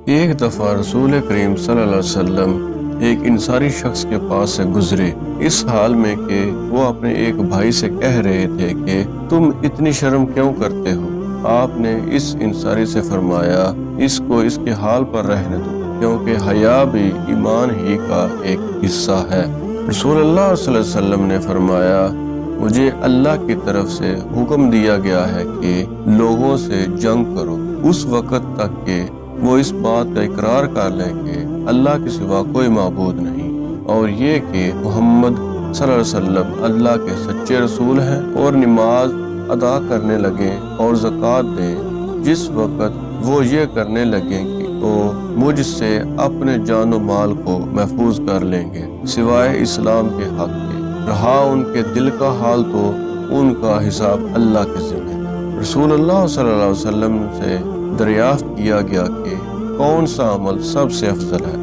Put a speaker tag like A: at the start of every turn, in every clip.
A: ایک دفعہ رسول کریم صلی اللہ علیہ وسلم ایک انصاری شخص کے پاس سے گزرے، اس حال میں کہ وہ اپنے ایک بھائی سے کہہ رہے تھے کہ تم اتنی شرم کیوں کرتے ہو؟ آپ نے اس انصاری سے فرمایا، اس کو اس کے حال پر رہنے دو، کیونکہ حیا بھی ایمان ہی کا ایک حصہ ہے۔ رسول اللہ صلی اللہ علیہ وسلم نے فرمایا، مجھے اللہ کی طرف سے حکم دیا گیا ہے کہ لوگوں سے جنگ کرو اس وقت تک کہ وہ اس بات کا اقرار کر لیں کہ اللہ کے سوا کوئی معبود نہیں، اور یہ کہ محمد صلی اللہ علیہ وسلم اللہ کے سچے رسول ہیں، اور نماز ادا کرنے لگیں اور زکوٰۃ دیں۔ جس وقت وہ یہ کرنے لگیں کہ تو مجھ سے اپنے جان و مال کو محفوظ کر لیں گے سوائے اسلام کے حق کے، رہا ان کے دل کا حال تو ان کا حساب اللہ کے ذمہ۔ رسول اللہ صلی اللہ علیہ وسلم سے دریافت کیا گیا کہ کون سا عمل سب سے افضل ہے؟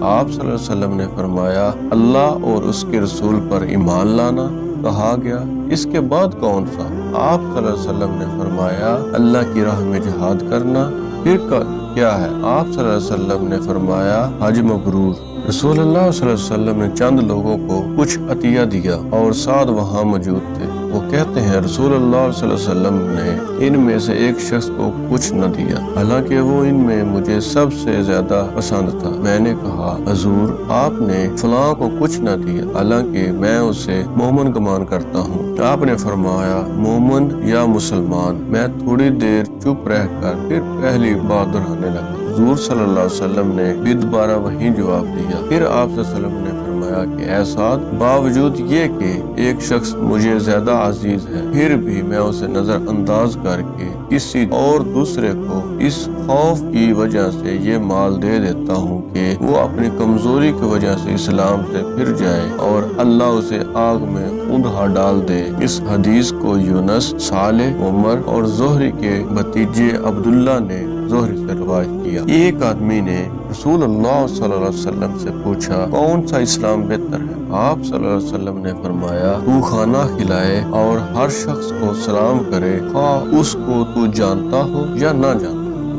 A: آپ صلی اللہ علیہ وسلم نے فرمایا، اللہ اور اس کے رسول پر ایمان لانا۔ کہا گیا، اس کے بعد کون سا؟ آپ صلی اللہ علیہ وسلم نے فرمایا، اللہ کی راہ میں جہاد کرنا۔ پھر کیا ہے؟ آپ صلی اللہ علیہ وسلم نے فرمایا، حج مبرور۔ رسول اللہ صلی اللہ علیہ وسلم نے چند لوگوں کو کچھ عطیہ دیا اور ساتھ وہاں موجود تھے۔ وہ کہتے ہیں، رسول اللہ صلی اللہ علیہ وسلم نے ان میں سے ایک شخص کو کچھ نہ دیا، حالانکہ وہ ان میں مجھے سب سے زیادہ پسند تھا۔ میں نے کہا، حضور آپ نے فلاں کو کچھ نہ دیا، حالانکہ میں اسے مومن گمان کرتا ہوں۔ آپ نے فرمایا، مومن یا مسلمان؟ میں تھوڑی دیر چپ رہ کر پھر پہلی بات دہرانے لگا۔ حضور صلی اللہ علیہ وسلم نے بھی دوبارہ وہی جواب دیا۔ پھر آپ صلی اللہ علیہ وسلم نے فرمایا کہ اے سعد، باوجود یہ کہ ایک شخص مجھے زیادہ عزیز ہے، پھر بھی میں اسے نظر انداز کر کے کسی اور دوسرے کو اس خوف کی وجہ سے یہ مال دے دیتا ہوں کہ وہ اپنی کمزوری کی وجہ سے اسلام سے پھر جائے اور اللہ اسے آگ میں اندھا ڈال دے۔ اس حدیث کو یونس، صالح، عمر اور زہری کے بھتیجے عبداللہ نے زہری سے روایت کیا۔ ایک آدمی نے رسول اللہ صلی اللہ علیہ وسلم سے پوچھا، کون سا اسلام بہتر ہے؟ آپ صلی اللہ علیہ وسلم نے فرمایا، تو کھانا کھلائے اور ہر شخص کو سلام کرے، خواہ اس کو تو جانتا ہو یا نہ جانتا۔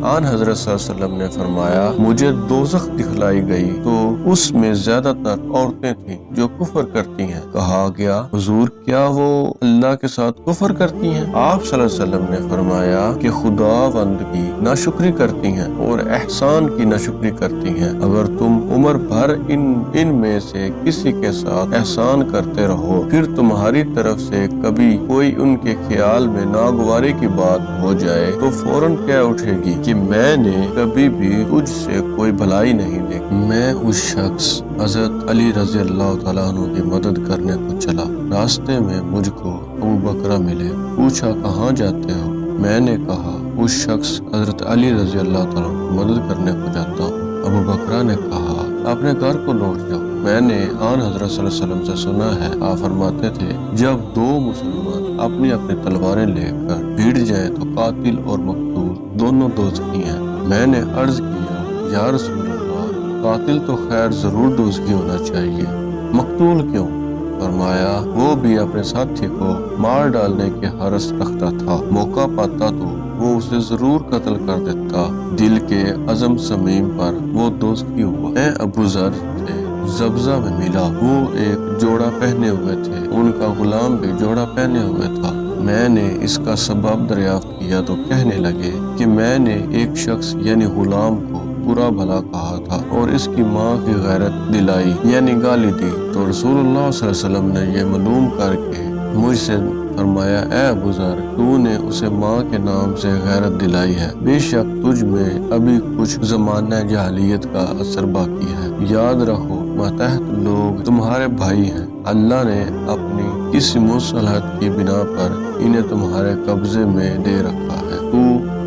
A: آن حضرت صلی اللہ علیہ وسلم نے فرمایا، مجھے دوزخ دکھلائی گئی تو اس میں زیادہ تر عورتیں تھیں جو کفر کرتی ہیں۔ کہا گیا، حضور کیا وہ اللہ کے ساتھ کفر کرتی ہیں؟ آپ صلی اللہ علیہ وسلم نے فرمایا کہ خداوند کی ناشکری کرتی ہیں اور احسان کی ناشکری کرتی ہیں۔ اگر تم عمر بھر ان میں سے کسی کے ساتھ احسان کرتے رہو، پھر تمہاری طرف سے کبھی کوئی ان کے خیال میں ناگواری کی بات ہو جائے تو فوراً کہہ اٹھے گی کہ میں نے کبھی بھی تجھ سے کوئی بھلائی نہیں دیکھی۔ میں اس شخص حضرت علی رضی اللہ تعالیٰ عنہ کی مدد کرنے کو چلا۔ راستے میں مجھ کو ابو بکرہ ملے۔ پوچھا، کہاں جاتے ہو؟ میں نے کہا، اس شخص حضرت علی رضی اللہ تعالیٰ عنہ کی مدد کرنے کو جاتا ہوں۔ ابو بکرہ نے کہا، اپنے گھر کو لوٹ جاؤ۔ میں نے آن حضرت صلی اللہ علیہ وسلم سے سنا ہے، آپ فرماتے تھے، جب دو مسلمان اپنی اپنی تلواریں لے کر بھیڑ جائیں تو قاتل اور مقتول دونوں دوزخی ہیں۔ میں نے عرض کیا، یا رسول اللہ، قاتل تو خیر ضرور دوزخی ہونا چاہیے، مقتول کیوں؟ فرمایا، وہ بھی اپنے ساتھی کو مار ڈالنے کے حرص رکھتا تھا، موقع پاتا تو وہ اسے ضرور قتل کر دیتا۔ دل کے عزم سمیم پر وہ دوزخی ہوا۔ میں ابو ذر تھے، زبزہ میں ملا، وہ ایک جوڑا پہنے ہوئے تھے، ان کا غلام بھی جوڑا پہنے ہوئے تھا۔ میں نے اس کا سبب دریافت کیا تو کہنے لگے کہ میں نے ایک شخص یعنی غلام کو برا بھلا کہا تھا اور اس کی ماں کی غیرت دلائی یعنی گالی دی، تو رسول اللہ صلی اللہ علیہ وسلم نے یہ معلوم کر کے مجھ سے فرمایا، اے ابو ذر، تو نے اسے ماں کے نام سے غیرت دلائی ہے، بے شک تجھ میں ابھی کچھ زمانہ جاہلیت کا اثر باقی ہے۔ یاد رکھو، ماتحت لوگ تمہارے بھائی ہیں، اللہ نے اپنی کسی مصلحت کی بنا پر انہیں تمہارے قبضے میں دے رکھا ہے۔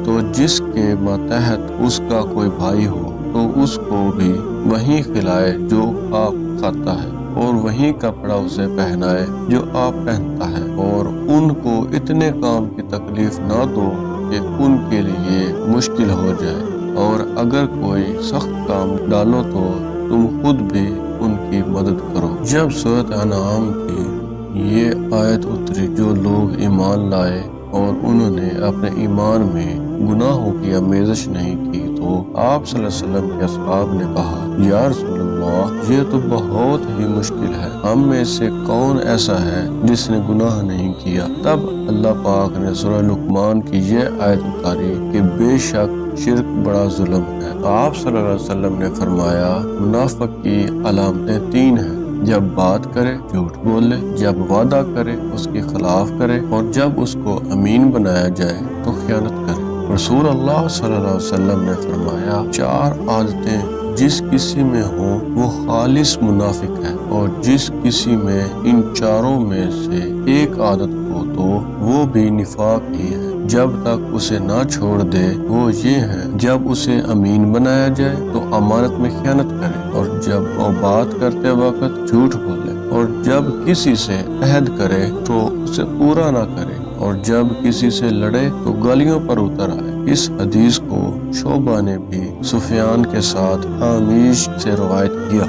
A: تو جس کے ماتحت اس کا کوئی بھائی ہو تو اس کو بھی وہی کھلائے جو آپ کھاتا ہے، اور وہی کپڑا اسے پہنائے جو آپ پہنتا ہے، اور ان کو اتنے کام کی تکلیف نہ دو کہ ان کے لیے مشکل ہو جائے، اور اگر کوئی سخت کام ڈالو تو تم خود بھی ان کی مدد کرو۔ جب سورۃ انعام کی یہ آیت اتری، جو لوگ ایمان لائے اور انہوں نے اپنے ایمان میں گناہوں کی آمیزش نہیں کی، تو تو آپ صلی اللہ علیہ وسلم کے اصحاب نے کہا یا رسول اللہ یہ تو بہت ہی مشکل ہے، ہم میں سے کون ایسا ہے جس نے گناہ نہیں کیا؟ تب اللہ پاک نے سورہ لقمان کی یہ آیت اتاری کہ بے شک شرک بڑا ظلم ہے۔ تو آپ صلی اللہ علیہ وسلم نے فرمایا منافق کی علامتیں 3 ہیں، جب بات کرے جھوٹ بولے، جب وعدہ کرے اس کے خلاف کرے، اور جب اس کو امین بنایا جائے تو خیانت کرے۔ رسول اللہ صلی اللہ علیہ وسلم نے فرمایا 4 عادتیں جس کسی میں ہوں وہ خالص منافق ہے، اور جس کسی میں ان 4 میں سے ایک عادت ہو تو وہ بھی نفاق ہی ہے، جب تک اسے نہ چھوڑ دے۔ وہ یہ ہے جب اسے امین بنایا جائے تو امانت میں خیانت کرے، اور جب وہ بات کرتے وقت جھوٹ بولے، اور جب کسی سے عہد کرے تو اسے پورا نہ کرے، اور جب کسی سے لڑے تو گالیوں پر اتر آئے۔ اس حدیث کو شعبہ نے بھی سفیان کے ساتھ حامیش سے روایت کیا۔